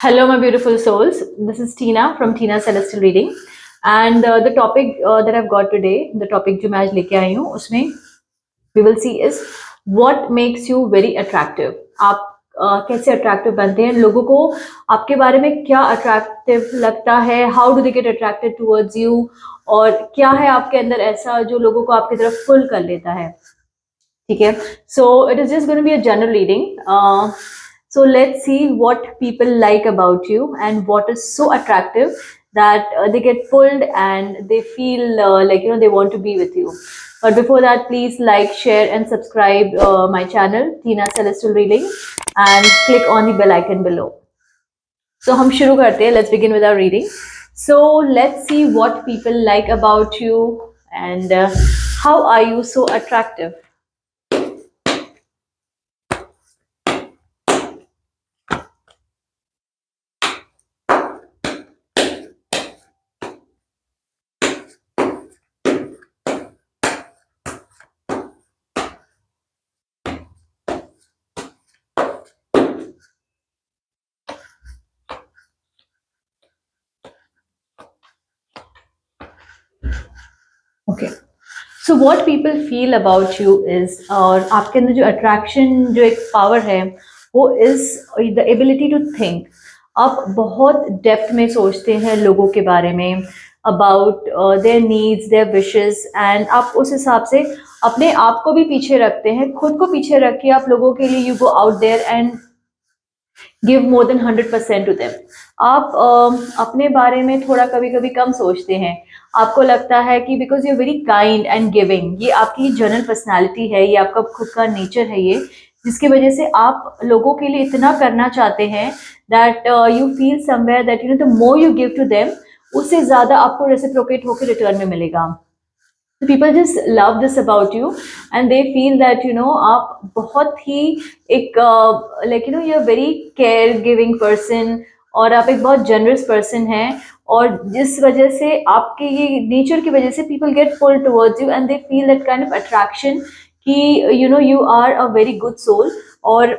Hello, my beautiful souls. This is Tina from Tina Celestial Reading. And the topic that I've got today, the topic जो मैं आज लेके आई हूँ, उसमें we will see is what makes you very attractive. आप कैसे attractive बनते हैं? लोगों को आपके बारे में क्या attractive लगता है? How do they get attracted towards you? और क्या है आपके अंदर ऐसा जो लोगों को आपकी तरफ pull कर लेता है? ठीक है? So it is just going to be a general reading. So let's see what people like about you and what is so attractive that they get pulled and they feel they want to be with you. But before that, please like, share, and subscribe my channel Tina Celestial Reading and click on the bell icon below. So हम शुरू करते हैं. Let's begin with our reading. So let's see what people like about you and how are you so attractive. Okay. So what people feel about you is और आपके अंदर जो attraction जो एक power है वो is the ability to think. आप बहुत depth में सोचते हैं लोगों के बारे में about their needs, their wishes and आप उस हिसाब से अपने आप को भी पीछे रखते हैं, खुद को पीछे रख के आप लोगों के लिए you go out there and give more than 100% to them. आप अपने बारे में थोड़ा कभी कभी कम सोचते हैं. आपको लगता है कि because you very kind and giving, ये आपकी जनरल पर्सनैलिटी है, ये आपका खुद का नेचर है, ये जिसकी वजह से आप लोगों के लिए इतना करना चाहते हैं that you feel somewhere that you know the more you give to them उससे ज़्यादा आपको रेसिप्रोकेट होकर रिटर्न में मिलेगा. So people just love this about you and they feel that आप बहुत ही एक you're a very care giving person और आप एक बहुत generous person हैं और जिस वजह से आपके ये nature की वजह से people get pulled towards you and they feel that kind of attraction कि you are a very good soul और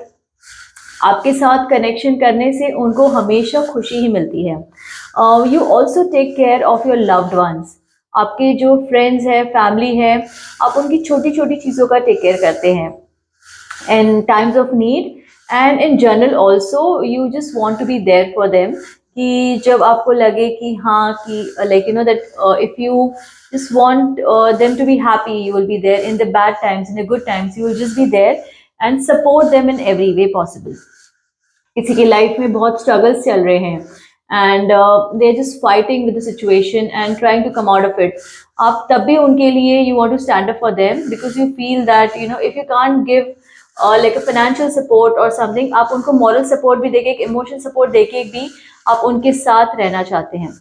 आपके साथ connection करने से उनको हमेशा खुशी ही मिलती है. You also take care of your loved ones. आपके जो फ्रेंड्स हैं, फैमिली है, आप उनकी छोटी छोटी चीज़ों का टेक केयर करते हैं in times of need and in general also you just want to be there for them. कि जब आपको लगे कि हाँ कि that if you just want them to be happy you will be there in the bad times, in the good times you will just be there and support them in every way possible. किसी की life में बहुत struggles चल रहे हैं and they're just fighting with the situation and trying to come out of it. आप तब भी उनके लिए you want to stand up for them because you feel that if you can't give like a financial support or something, आप उनको moral support भी देके, एक emotional support देके भी आप उनके साथ रहना चाहते हैं.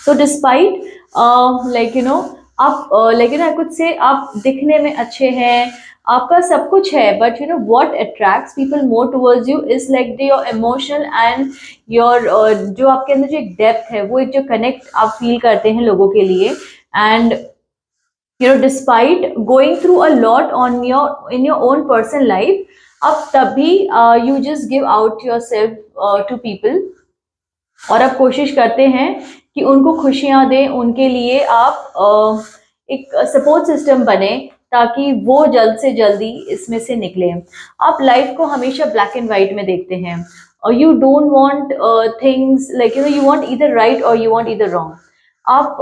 So despite आप I could say आप दिखने में अच्छे हैं, आपका सब कुछ है, but what attracts people more towards you is like your emotional and your जो आपके अंदर जो एक डेप्थ है, वो एक जो कनेक्ट आप फील करते हैं लोगों के लिए. And despite going through a lot on in your own personal life, आप तभी you just give out yourself to people और आप कोशिश करते हैं कि उनको खुशियां दें, उनके लिए आप एक सपोर्ट सिस्टम बने ताकि वो जल्द से जल्दी इसमें से निकले. आप लाइफ को हमेशा ब्लैक एंड वाइट में देखते हैं और you don't want things like you want either right और यू वांट ईदर रॉन्ग. आप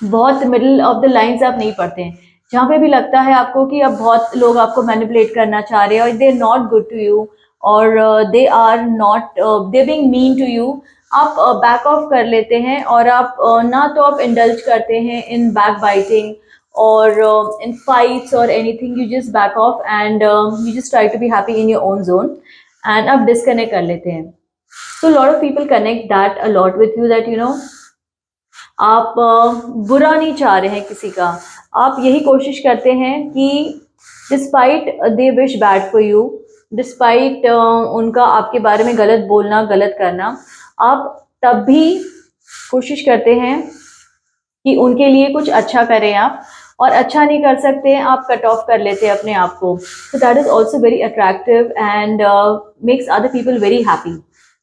बहुत मिडिल ऑफ द लाइंस आप नहीं पढ़ते हैं. जहाँ पे भी लगता है आपको कि अब बहुत लोग आपको मैनिपुलेट करना चाह रहे हैं और they are not good to you और they are not they being mean to you, आप बैक ऑफ कर लेते हैं और आप ना तो आप इंडल्ज करते हैं in back biting or in fights or anything, you just back off and you just try to be happy in your own zone and आप disconnect कर लेते हैं. So a lot of people connect that a lot with you that आप बुरा नहीं चाह रहे हैं किसी का, आप यही कोशिश करते हैं कि despite they wish bad for you, despite उनका आपके बारे में गलत बोलना, गलत करना, आप तब भी कोशिश करते हैं कि उनके लिए कुछ अच्छा करें आप, और अच्छा नहीं कर सकते आप कट ऑफ कर लेते हैं अपने आप को. So that is also very attractive and makes other people very happy.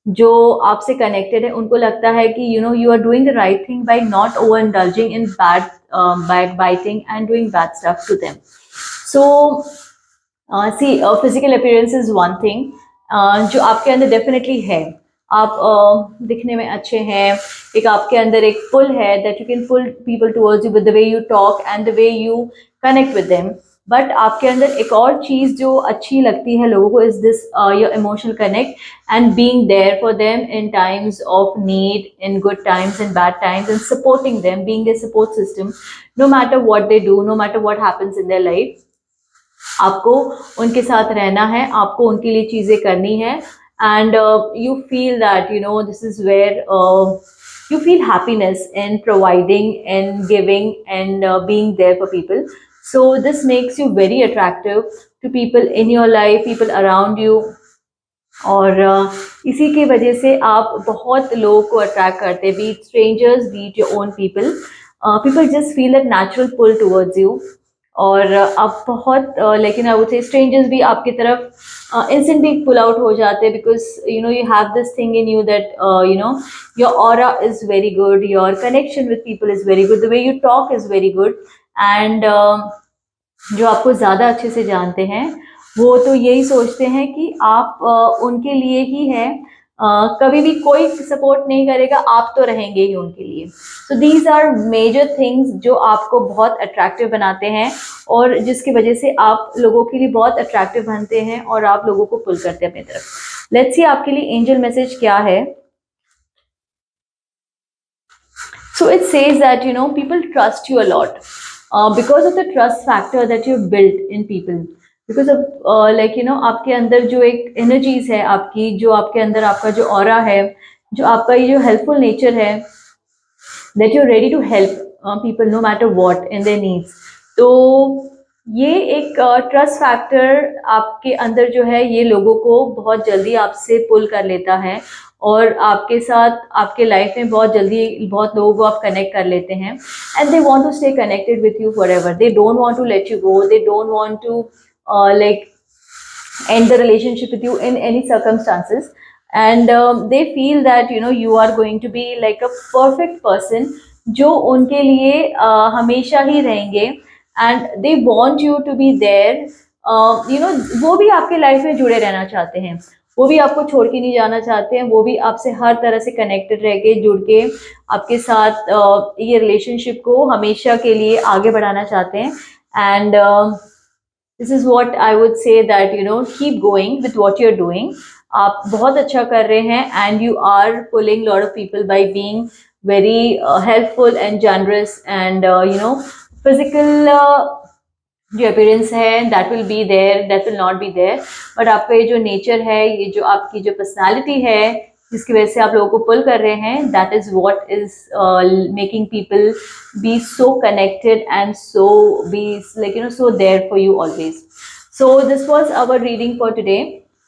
जो आपसे कनेक्टेड है उनको लगता है कि you are doing the right thing by not over indulging in bad backbiting and doing bad stuff to them. So see physical appearance is one thing जो आपके अंदर डेफिनेटली है. आप दिखने में अच्छे हैं, एक आपके अंदर एक पुल है that you can pull people towards you with the way you talk and the way you connect with them. But आपके अंदर एक और चीज़ जो अच्छी लगती है लोगों को is this your emotional connect and being there for them in times of need, in good times, in bad times, and supporting them, being a support system no matter what they do, no matter what happens in their life. आपको उनके साथ रहना है, आपको उनके लिए चीज़ें करनी है, and you feel that this is where you feel happiness in providing and giving and being there for people. So this makes you very attractive to people in your life, people around you. और इसी की वजह से आप बहुत लोगों को attract करते हैं, be it strangers, be it your own people. People just feel that natural pull towards you. और आप बहुत लेकिन आई वुड से स्ट्रेंजर्स भी आपकी तरफ इंस्टेंटली पुल आउट हो जाते हैं, because you have this thing in you that your aura is very good, your connection with people is very good, the way you talk is very good. And जो आपको ज़्यादा अच्छे से जानते हैं वो तो यही सोचते हैं कि आप उनके लिए ही हैं, कभी भी कोई सपोर्ट नहीं करेगा, आप तो रहेंगे ही उनके लिए. So these are major things जो आपको बहुत अट्रैक्टिव बनाते हैं और जिसकी वजह से आप लोगों के लिए बहुत अट्रैक्टिव बनते हैं और आप लोगों को पुल करते हैं अपनी तरफ. लेट्स सी आपके लिए एंजल मैसेज क्या है. So it says that people trust you a lot because of the trust factor that you built in people. Because of आपके अंदर जो एक एनर्जीज है आपकी, जो आपके अंदर आपका जो ऑरा है, जो आपका ये जो हेल्पफुल नेचर है, that you're ready to help people no matter what in their needs. तो ये एक ट्रस्ट फैक्टर आपके अंदर जो है ये लोगों को बहुत जल्दी आपसे पुल कर लेता है और आपके साथ आपके लाइफ में बहुत जल्दी बहुत लोगों को आप कनेक्ट कर लेते हैं. And they want to stay connected with you forever. They don't want to let you go. They don't want to like end the relationship with you in any circumstances. And they feel that you are going to be like a perfect person जो उनके लिए हमेशा ही रहेंगे. And they want you to be there. वो भी आपके life में जुड़े रहना चाहते हैं, वो भी आपको छोड़ के नहीं जाना चाहते हैं, वो भी आपसे हर तरह से कनेक्टेड रह के जुड़ के आपके साथ ये रिलेशनशिप को हमेशा के लिए आगे बढ़ाना चाहते हैं. And this is what I would say that keep going with what you're doing. आप बहुत अच्छा कर रहे हैं and you are pulling lot of people by being very helpful and generous and physical जो appearance है that will be there, that will not be there. but आपका ये जो nature है, ये जो आपकी जो personality है जिसकी वजह से आप लोगों को पुल कर रहे हैं, that is what is making people be so connected and so be like so there for you always. So this was our reading for today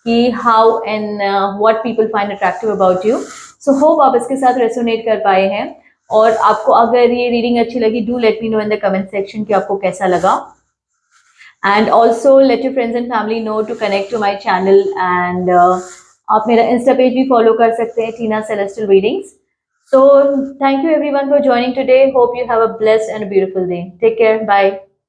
कि how and what people find attractive about you. So hope आप इसके साथ resonate कर पाए हैं. और आपको अगर ये reading अच्छी लगी, do let me know in the comment section कि आपको कैसा लगा. And also let your friends and family know to connect to my channel. And आप मेरा इंस्टा पेज भी फॉलो कर सकते हैं, Tina celestial readings. So thank you everyone for joining today. Hope you have a blessed and beautiful day. Take care. Bye.